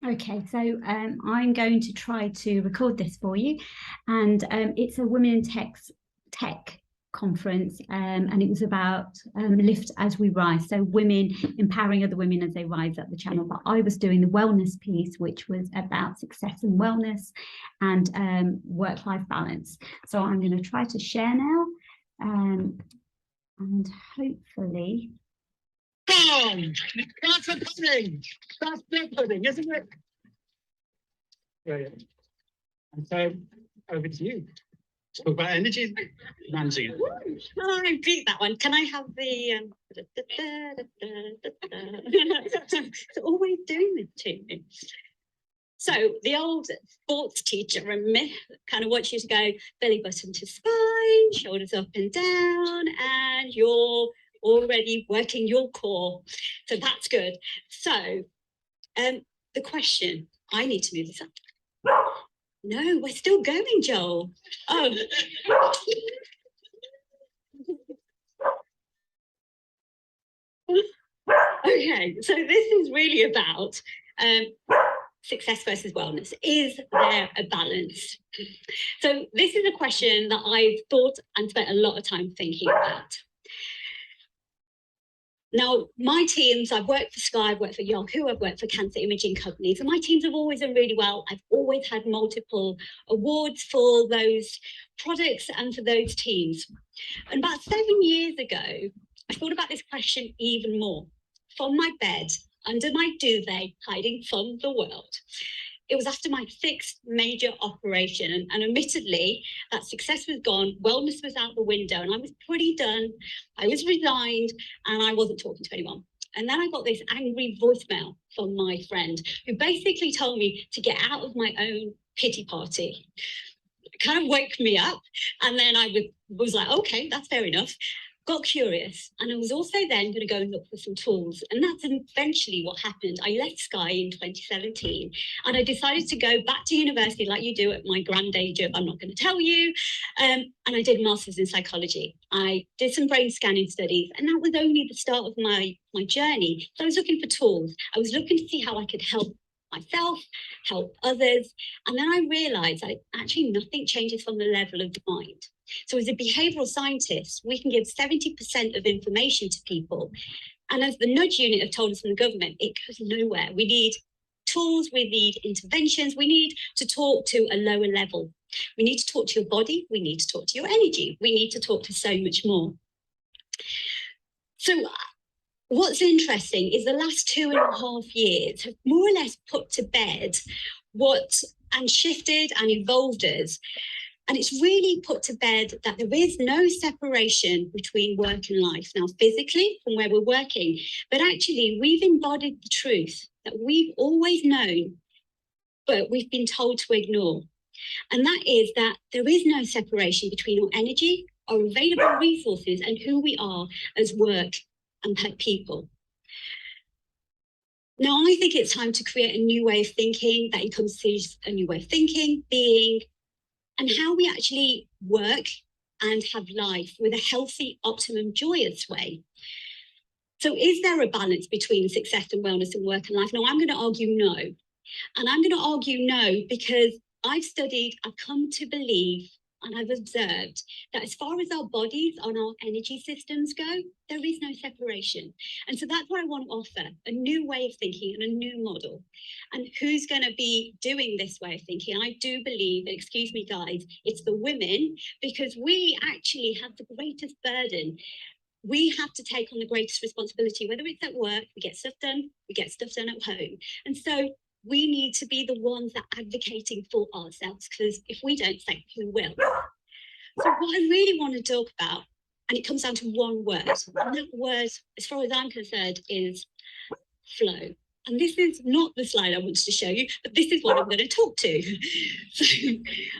Okay, so I'm going to try to record this for you, and it's a Women in Tech conference, and it was about Lift as We Rise, so women empowering other women as they rise up the channel. But I was doing the wellness piece, which was about success and wellness and work-life balance. So I'm going to try to share now, and hopefully. That's a pudding. That's the pudding, isn't it? Brilliant. And so, over to you. Talk about energy managing it. Oh, I beat that one. Can I have the it's always doing this to me. So the old sports teacher in me kind of wants you to go belly button to spine, shoulders up and down, and you're already working your core. So that's good. So the question, I need to move this up. No, we're still going, Joel. Oh. Okay, so this is really about success versus wellness. Is there a balance? So this is a question that I've thought and spent a lot of time thinking about. Now, my teams, I've worked for Sky, I've worked for Yahoo, I've worked for cancer imaging companies, and my teams have always done really well. I've always had multiple awards for those products and for those teams. And about 7 years ago, I thought about this question even more. From my bed, under my duvet, hiding from the world. It was after my 6th major operation, and admittedly, that success was gone, wellness was out the window, and I was pretty done. I was resigned, and I wasn't talking to anyone. And then I got this angry voicemail from my friend, who basically told me to get out of my own pity party. It kind of woke me up, and then I was like, okay, that's fair enough. Got curious, and I was also then going to go and look for some tools, and that's eventually what happened. I left Sky in 2017, and I decided to go back to university like you do at my grand age of, I'm not going to tell you, and I did a master's in psychology. I did some brain scanning studies, and that was only the start of my journey. So I was looking for tools. I was looking to see how I could help myself, help others, and then I realized that actually nothing changes from the level of the mind. So as a behavioral scientist, we can give 70% of information to people. And as the nudge unit have told us from the government, it goes nowhere. We need tools, we need interventions, we need to talk to a lower level. We need to talk to your body, we need to talk to your energy, we need to talk to so much more. So what's interesting is the last 2.5 years have more or less put to bed and shifted and evolved us. And it's really put to bed that there is no separation between work and life. Now, physically, from where we're working, but actually we've embodied the truth that we've always known, but we've been told to ignore. And that is that there is no separation between our energy, our available resources, and who we are as work and people. Now, I think it's time to create a new way of thinking that encompasses a new way of thinking, being, and how we actually work and have life with a healthy, optimum, joyous way. So is there a balance between success and wellness and work and life? No, I'm going to argue no. And I'm going to argue no because I've studied, I've come to believe, and I've observed that as far as our bodies and our energy systems go, there is no separation. And so that's what I want to offer, a new way of thinking and a new model. And who's going to be doing this way of thinking? I do believe, excuse me guys, it's the women, because we actually have the greatest burden. We have to take on the greatest responsibility, whether it's at work, we get stuff done at home. And so we need to be the ones that are advocating for ourselves, because if we don't think, who will? So what I really want to talk about, and it comes down to one word, and that word, as far as I'm concerned, is flow. And this is not the slide I wanted to show you, but this is what I'm going to talk to. So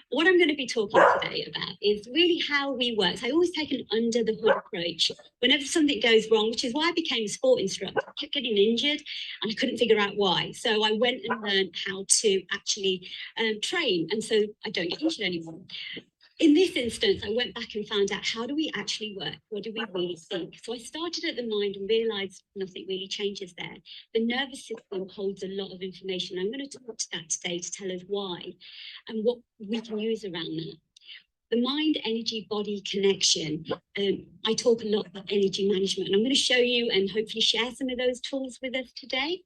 what I'm going to be talking today about is really how we work. So I always take an under the hood approach. Whenever something goes wrong, which is why I became a sport instructor, I kept getting injured and I couldn't figure out why. So I went and learned how to actually train. And so I don't get injured anymore. in this instance, I went back and found out, how do we actually work? What do we really think? So I started at the mind and realized nothing really changes there. The nervous system holds a lot of information. I'm going to talk to that today to tell us why and what we can use around that. The mind, energy, body connection. I talk a lot about energy management, and I'm going to show you and hopefully share some of those tools with us today.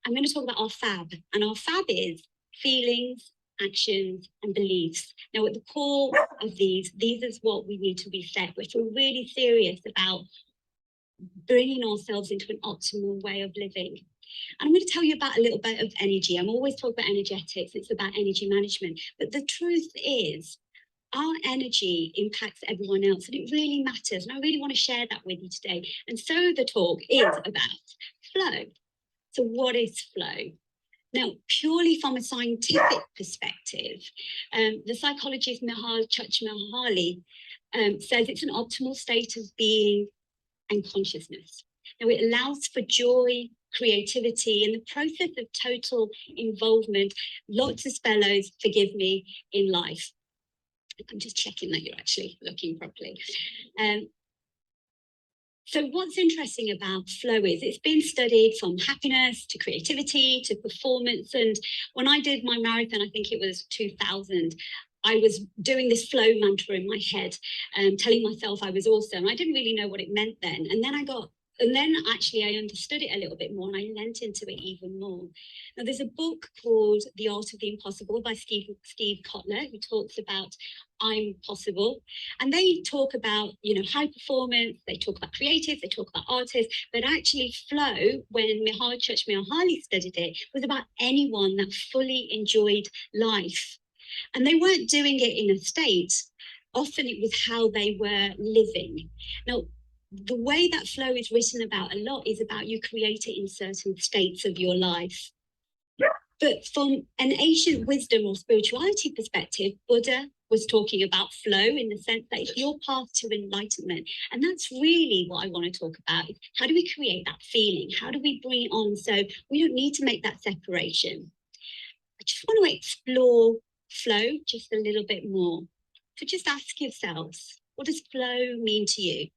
I'm going to talk about our FAB, and our FAB is feelings, actions, and beliefs. Now, at the core of these is what we need to reset, which we're really serious about bringing ourselves into an optimal way of living. And I'm going to tell you about a little bit of energy. I'm always talking about energetics. It's about energy management. But the truth is, our energy impacts everyone else, and it really matters. And I really want to share that with you today. And so the talk is about flow. So what is flow? Now, purely from a scientific perspective, the psychologist Mihaly Csikszentmihalyi says it's an optimal state of being and consciousness. Now, it allows for joy, creativity, and the process of total involvement, lots of spellos, forgive me, in life. I'm just checking that you're actually looking properly. So what's interesting about flow is it's been studied from happiness to creativity to performance. And when I did my marathon, I think it was 2000, I was doing this flow mantra in my head, telling myself I was awesome. I didn't really know what it meant then. And then actually I understood it a little bit more, and I lent into it even more. Now, there's a book called The Art of the Impossible by Steve Kotler, who talks about I'm possible. And they talk about, high performance, they talk about creatives, they talk about artists, but actually flow, when Mihaly Csikszentmihalyi studied it, was about anyone that fully enjoyed life. And they weren't doing it in a state. Often it was how they were living. Now, the way that flow is written about a lot is about you create it in certain states of your life. But from an ancient wisdom or spirituality perspective, Buddha was talking about flow in the sense that it's your path to enlightenment. And that's really what I want to talk about. How do we create that feeling? How do we bring it on so we don't need to make that separation? I just want to explore flow just a little bit more. So just ask yourselves, what does flow mean to you?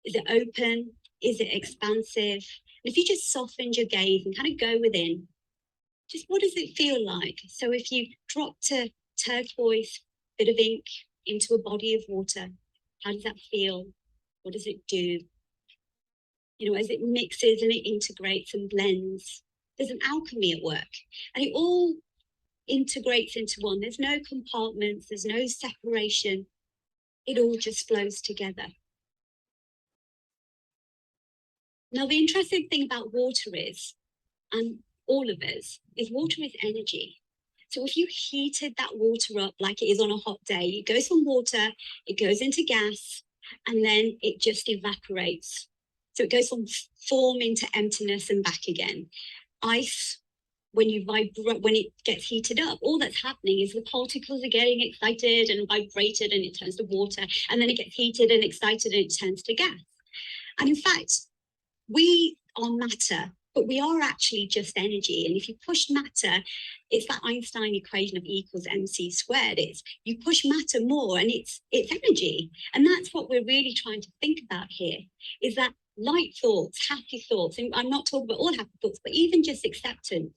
Is it open? Is it expansive? And if you just softened your gaze and kind of go within, just what does it feel like? So if you dropped a turquoise bit of ink into a body of water, how does that feel? What does it do? As it mixes and it integrates and blends, there's an alchemy at work, and it all integrates into one. There's no compartments, there's no separation. It all just flows together. Now, the interesting thing about water is, and all of us, is water is energy. So if you heated that water up like it is on a hot day, it goes from water, it goes into gas, and then it just evaporates. So it goes from form into emptiness and back again. Ice, when it gets heated up, all that's happening is the particles are getting excited and vibrated, and it turns to water, and then it gets heated and excited and it turns to gas. And in fact, we are matter, but we are actually just energy. And if you push matter, it's that Einstein equation of E equals mc squared. It's you push matter more and it's energy. And that's what we're really trying to think about here, is that light thoughts, happy thoughts, and I'm not talking about all happy thoughts, but even just acceptance,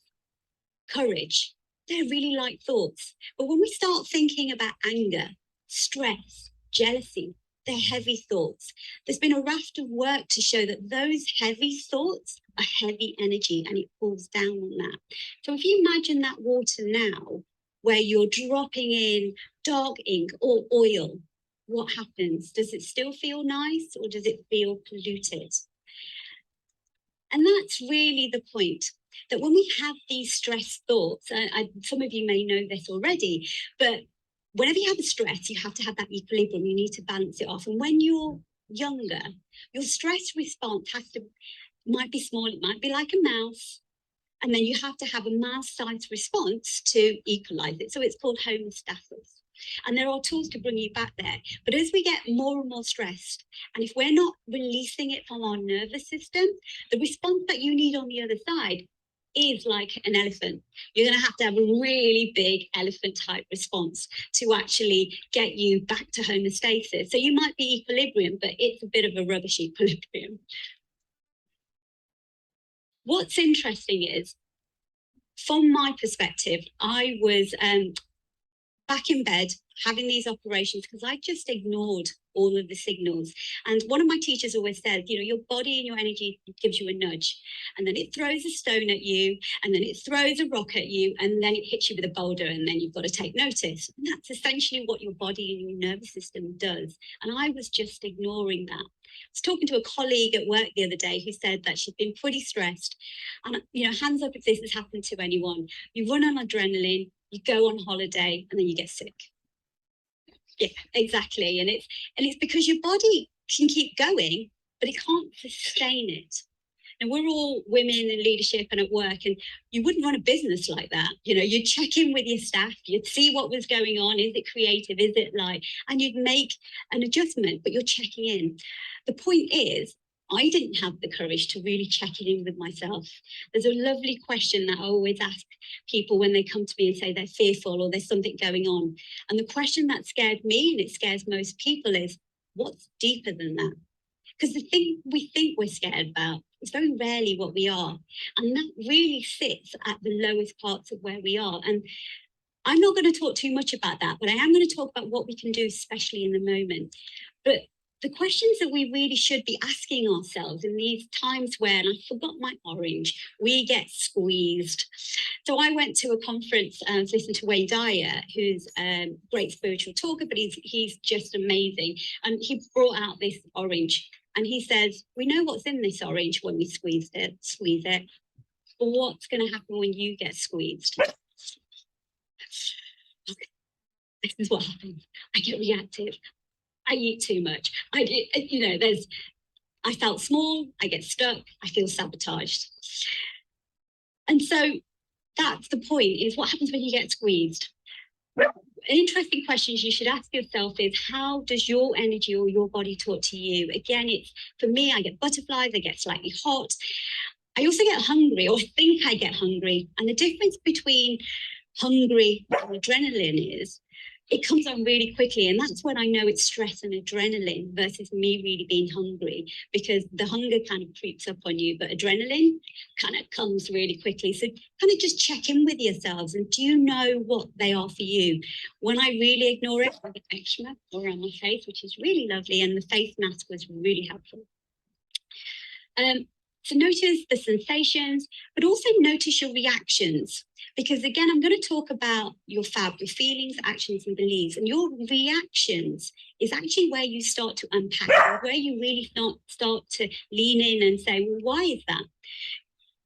courage, they're really light thoughts. But when we start thinking about anger, stress, jealousy, they're heavy thoughts. There's been a raft of work to show that those heavy thoughts are heavy energy, and it falls down on that. So if you imagine that water now, where you're dropping in dark ink or oil, what happens? Does it still feel nice, or does it feel polluted? And that's really the point, that when we have these stress thoughts, some of you may know this already, but whenever you have a stress, you have to have that equilibrium. You need to balance it off. And when you're younger, your stress response might be small. It might be like a mouse. And then you have to have a mouse-sized response to equalize it. So it's called homeostasis. And there are tools to bring you back there. But as we get more and more stressed, and if we're not releasing it from our nervous system, the response that you need on the other side is like an elephant. You're going to have a really big elephant type response to actually get you back to homeostasis. So you might be equilibrium, but it's a bit of a rubbish equilibrium. What's interesting is, from my perspective, I was back in bed having these operations because I just ignored all of the signals. And one of my teachers always says, you know, your body and your energy gives you a nudge, and then it throws a stone at you, and then it throws a rock at you, and then it hits you with a boulder, and then you've got to take notice. And that's essentially what your body and your nervous system does. And I was just ignoring that. I was talking to a colleague at work the other day who said that she'd been pretty stressed. And, you know, hands up if this has happened to anyone. You run on adrenaline, you go on holiday, and then you get sick. Yeah, exactly. And it's because your body can keep going, but it can't sustain it. And we're all women in leadership and at work, and you wouldn't run a business like that. You know, you'd check in with your staff, you'd see what was going on. Is it creative? Is it light? And you'd make an adjustment, but you're checking in. The point is, I didn't have the courage to really check in with myself. There's a lovely question that I always ask people when they come to me and say they're fearful or there's something going on. And the question that scared me, and it scares most people, is what's deeper than that? Because the thing we think we're scared about is very rarely what we are. And that really sits at the lowest parts of where we are. And I'm not going to talk too much about that, but I am going to talk about what we can do, especially in the moment. But the questions that we really should be asking ourselves in these times where, and I forgot my orange, we get squeezed. So I went to a conference to listen to Wayne Dyer, who's a great spiritual talker, but he's just amazing. And he brought out this orange, and he says, we know what's in this orange when we squeeze it, but what's going to happen when you get squeezed? Okay, this is what happens. I get reactive. I eat too much. I felt small, I get stuck, I feel sabotaged. And so that's the point, is what happens when you get squeezed? An interesting question you should ask yourself is, how does your energy or your body talk to you? Again, for me, I get butterflies, I get slightly hot. I also get hungry, or think I get hungry. And the difference between hungry and adrenaline is, it comes on really quickly, and that's when I know it's stress and adrenaline versus me really being hungry, because the hunger kind of creeps up on you, but adrenaline kind of comes really quickly. So kind of just check in with yourselves, and do you know what they are for you? When I really ignore it, I get eczema around my face, which is really lovely, and the face mask was really helpful. So notice the sensations, but also notice your reactions. Because again, I'm going to talk about your FAB, your feelings, actions, and beliefs. And your reactions is actually where you start to unpack, where you really start to lean in and say, well, why is that?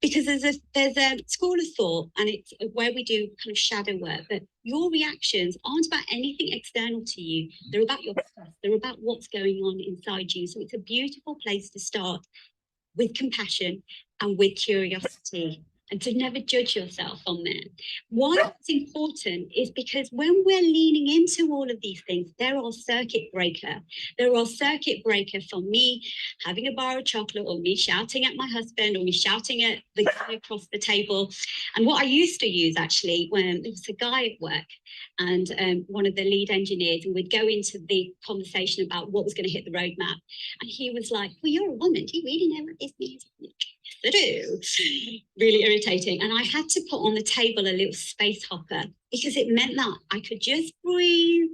Because there's a school of thought, and it's where we do kind of shadow work, but your reactions aren't about anything external to you. They're about your stuff. They're about what's going on inside you. So it's a beautiful place to start, with compassion and with curiosity, and to never judge yourself on that. Why it's important is because when we're leaning into all of these things, there are circuit breaker. There are circuit breaker for me having a bar of chocolate, or me shouting at my husband, or me shouting at the guy across the table. And what I used to use, actually, when there was a guy at work, and one of the lead engineers, and we'd go into the conversation about what was going to hit the roadmap. And he was like, well, you're a woman. Do you really know what this means? I do. Really irritating. And I had to put on the table a little space hopper, because it meant that I could just breathe,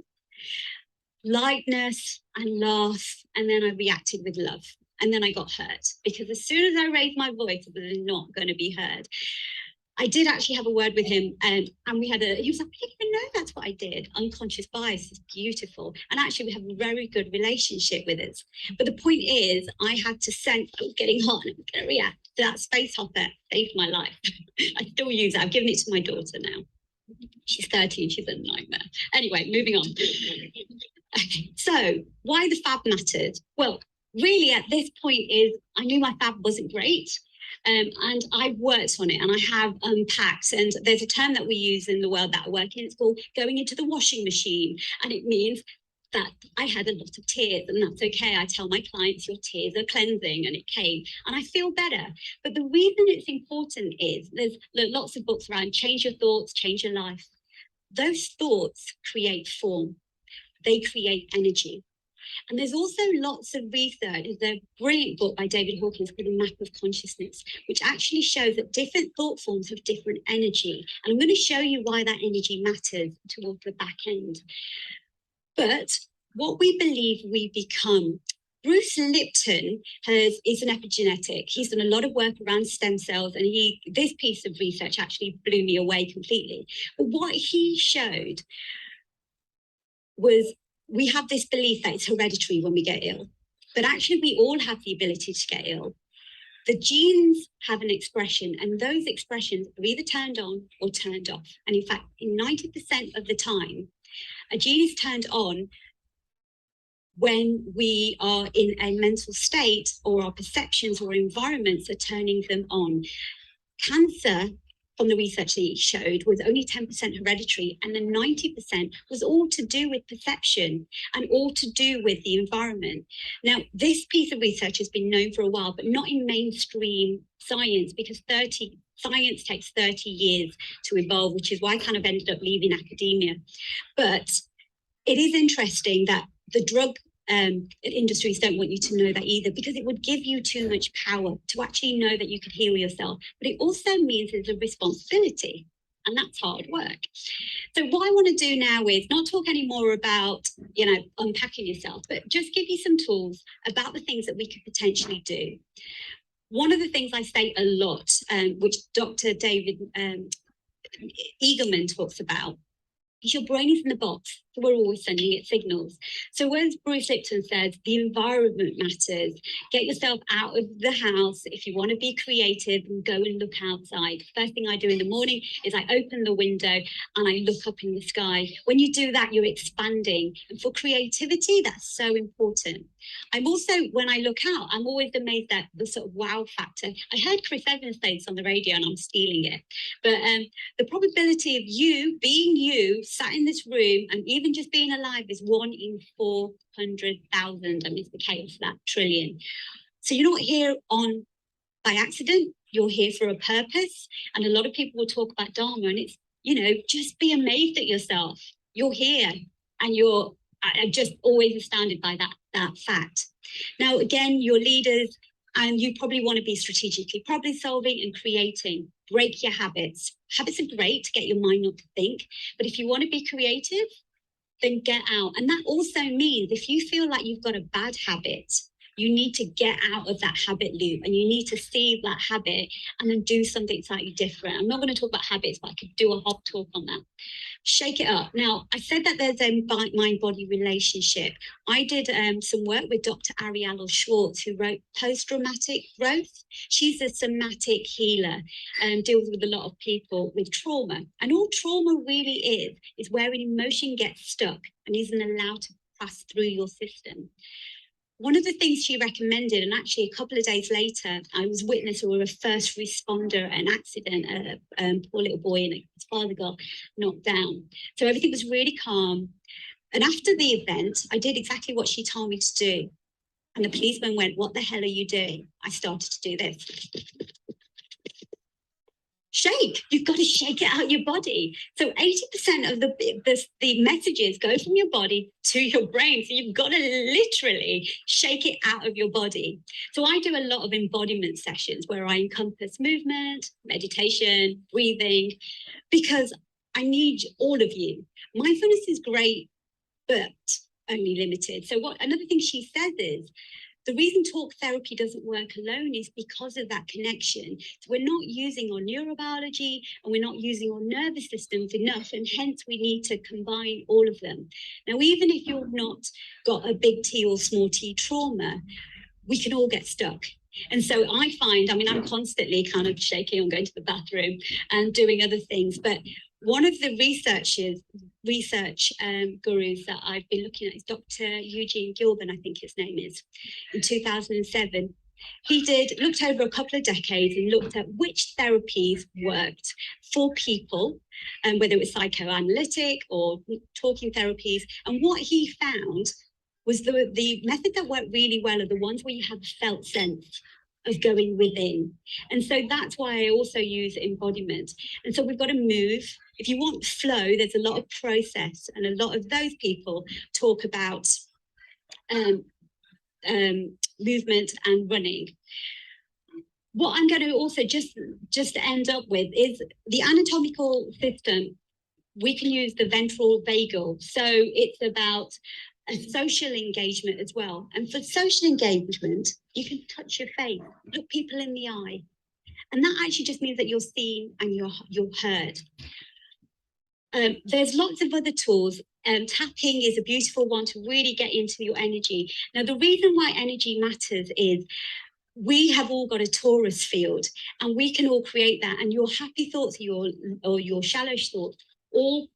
lightness, and laugh. And then I reacted with love. And then I got hurt, because as soon as I raised my voice, I was not going to be heard. I did actually have a word with him, and he was like, I didn't even know that's what I did. Unconscious bias is beautiful. And actually we have a very good relationship with it. But the point is, I had to sense I was getting hot and I was going to react. That space hopper saved my life. I still use it. I've given it to my daughter now. She's 13, she's a nightmare. Anyway, moving on. Okay, so why the FAB mattered? Well, really at this point is, I knew my FAB wasn't great. And I worked on it, and I have unpacked, and there's a term that we use in the world that I work in, it's called going into the washing machine, and it means that I had a lot of tears, and that's okay. I tell my clients your tears are cleansing, and it came, and I feel better. But the reason it's important is there's lots of books around change your thoughts, change your life. Those thoughts create form, they create energy. And there's also lots of research. There's a brilliant book by David Hawkins called The Map of Consciousness, which actually shows that different thought forms have different energy. And I'm going to show you why that energy matters towards the back end. But what we believe we become. Bruce Lipton is an epigenetic. He's done a lot of work around stem cells, and this piece of research actually blew me away completely. But what he showed was we have this belief that it's hereditary when we get ill, but actually we all have the ability to get ill. The genes have an expression, and those expressions are either turned on or turned off. And in fact, in 90% of the time, a gene is turned on when we are in a mental state, or our perceptions or environments are turning them on. Cancer, from the research that he showed, was only 10% hereditary, and then 90% was all to do with perception and all to do with the environment. Now, this piece of research has been known for a while, but not in mainstream science, because science takes 30 years to evolve, which is why I kind of ended up leaving academia. But it is interesting that the drug industries don't want you to know that either, because it would give you too much power to actually know that you could heal yourself. But it also means there's a responsibility, and that's hard work. So what I want to do now is not talk anymore about, unpacking yourself, but just give you some tools about the things that we could potentially do. One of the things I say a lot, which Dr. David Eagleman talks about, is your brain is in the box, so we're always sending it signals. So as Bruce Lipton says, the environment matters. Get yourself out of the house. If you want to be creative, and go and look outside. First thing I do in the morning is I open the window and I look up in the sky. When you do that, you're expanding. And for creativity, that's so important. I'm also, when I look out, I'm always amazed at the sort of wow factor. I heard Chris Evans say this on the radio, and I'm stealing it. But the probability of you being you, sat in this room, and even just being alive, is 1 in 400,000. I mean, it's the chaos of that trillion. So you're not here by accident. You're here for a purpose. And a lot of people will talk about Dharma, and it's, just be amazed at yourself. You're here, and I'm just always astounded by that fact. Now, again, your leaders, and you probably want to be strategically problem solving and creating. Break your habits. Habits are great to get your mind not to think, but if you want to be creative, then get out. And that also means if you feel like you've got a bad habit, you need to get out of that habit loop, and you need to see that habit and then do something slightly different. I'm not going to talk about habits, but I could do a whole talk on that. Shake it up. Now, I said that there's a mind-body relationship. I did some work with Dr. Ariella Schwartz, who wrote Post-Traumatic Growth. She's a somatic healer and deals with a lot of people with trauma. And all trauma really is where an emotion gets stuck and isn't allowed to pass through your system. One of the things she recommended, and actually a couple of days later, I was witness or a first responder at an accident. A poor little boy and his father got knocked down. So everything was really calm. And after the event, I did exactly what she told me to do. And the policeman went, "What the hell are you doing?" I started to do this. Shake. You've got to shake it out your body. So 80% of the messages go from your body to your brain. So you've got to literally shake it out of your body. So I do a lot of embodiment sessions where I encompass movement, meditation, breathing, because I need all of you. Mindfulness is great, but only limited. So another thing she says is, the reason talk therapy doesn't work alone is because of that connection. So we're not using our neurobiology and we're not using our nervous systems enough, and hence we need to combine all of them. Now, even if you've not got a big T or small t trauma, we can all get stuck. And so I find, I'm constantly kind of shaking, I'm going to the bathroom and doing other things, but one of the research gurus that I've been looking at is Dr. Eugene Gilbert, I think his name is, in 2007. He looked over a couple of decades and looked at which therapies worked for people, whether it was psychoanalytic or talking therapies. And what he found was the method that worked really well are the ones where you have a felt sense of going within. And so that's why I also use embodiment. And so we've got to move. If you want flow, there's a lot of process, and a lot of those people talk about movement and running. What I'm going to also just end up with is the anatomical system. We can use the ventral vagal. So it's about a social engagement as well. And for social engagement, you can touch your face, look people in the eye. And that actually just means that you're seen and you're heard. There's lots of other tools. Tapping is a beautiful one to really get into your energy. Now, the reason why energy matters is we have all got a torus field, and we can all create that. And your happy thoughts or your shallow thoughts all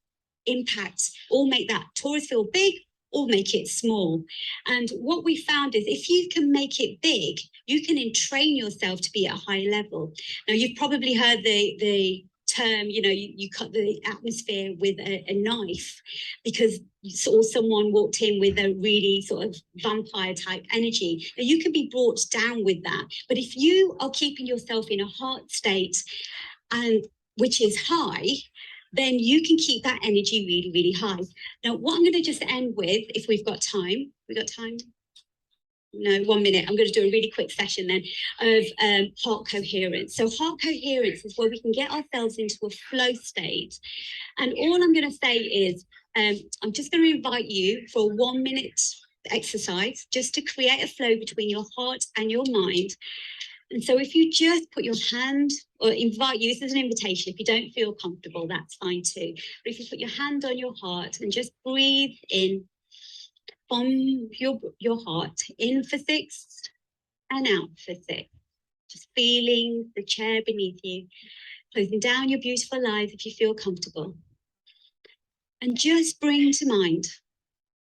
make that torus field big or make it small. And what we found is if you can make it big, you can entrain yourself to be at a high level. Now, you've probably heard the term, you cut the atmosphere with a knife because someone walked in with a really sort of vampire type energy. Now, you can be brought down with that. But if you are keeping yourself in a heart state, and which is high, then you can keep that energy really, really high. Now, what I'm going to just end with, if we've got time, we got time? No, 1 minute. I'm going to do a really quick session then of heart coherence. So heart coherence is where we can get ourselves into a flow state. And all I'm going to say is, I'm just going to invite you for a 1 minute exercise just to create a flow between your heart and your mind. And so if you just put your hand, or invite you, this is an invitation. If you don't feel comfortable, that's fine too. But if you put your hand on your heart and just breathe in from your heart, in for 6 and out for 6. Just feeling the chair beneath you, closing down your beautiful eyes if you feel comfortable. And just bring to mind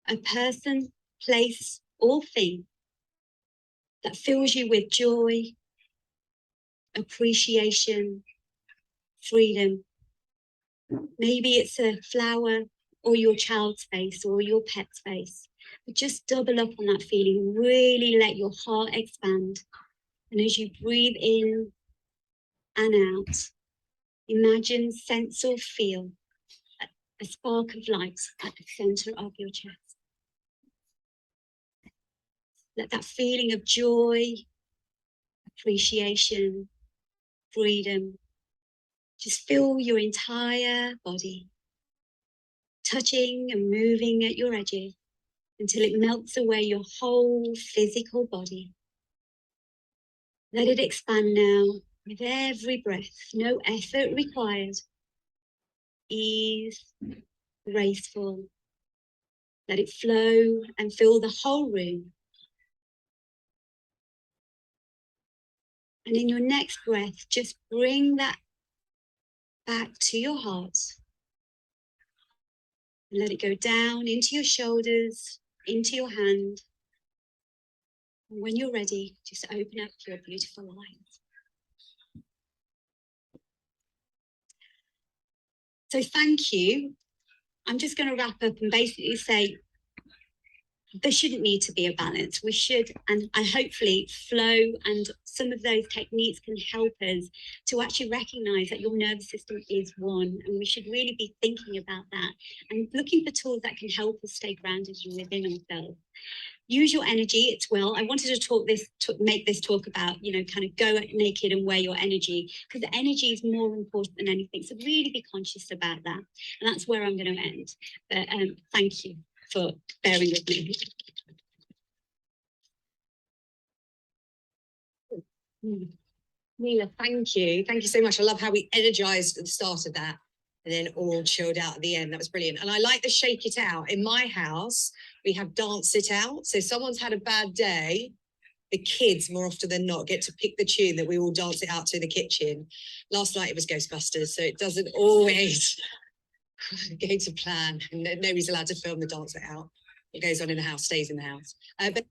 a person, place, or thing that fills you with joy, appreciation, freedom. Maybe it's a flower or your child's face or your pet's face. But just double up on that feeling. Really let your heart expand. And as you breathe in and out, imagine, sense, or feel a spark of light at the center of your chest. Let that feeling of joy, appreciation, freedom just fill your entire body, touching and moving at your edges until it melts away your whole physical body. Let it expand now with every breath, no effort required. Ease, graceful. Let it flow and fill the whole room. And in your next breath, just bring that back to your heart. And let it go down into your shoulders, into your hand. And when you're ready, just open up your beautiful eyes. So thank you. I'm just going to wrap up and basically say, there shouldn't need to be a balance. We should, and hopefully flow and some of those techniques can help us to actually recognize that your nervous system is one, and we should really be thinking about that and looking for tools that can help us stay grounded and within ourselves. Use your energy. It's well. I wanted to make this talk about, kind of go naked and wear your energy, because the energy is more important than anything. So really be conscious about that. And that's where I'm going to end. But thank you for bearing with me. Nila, thank you. Thank you so much. I love how we energized at the start of that and then all chilled out at the end. That was brilliant. And I like the shake it out. In my house, we have dance it out. So if someone's had a bad day, the kids, more often than not, get to pick the tune that we all dance it out to in the kitchen. Last night it was Ghostbusters, so it doesn't always go to plan. And nobody's allowed to film the dance it out. What goes on in the house stays in the house. But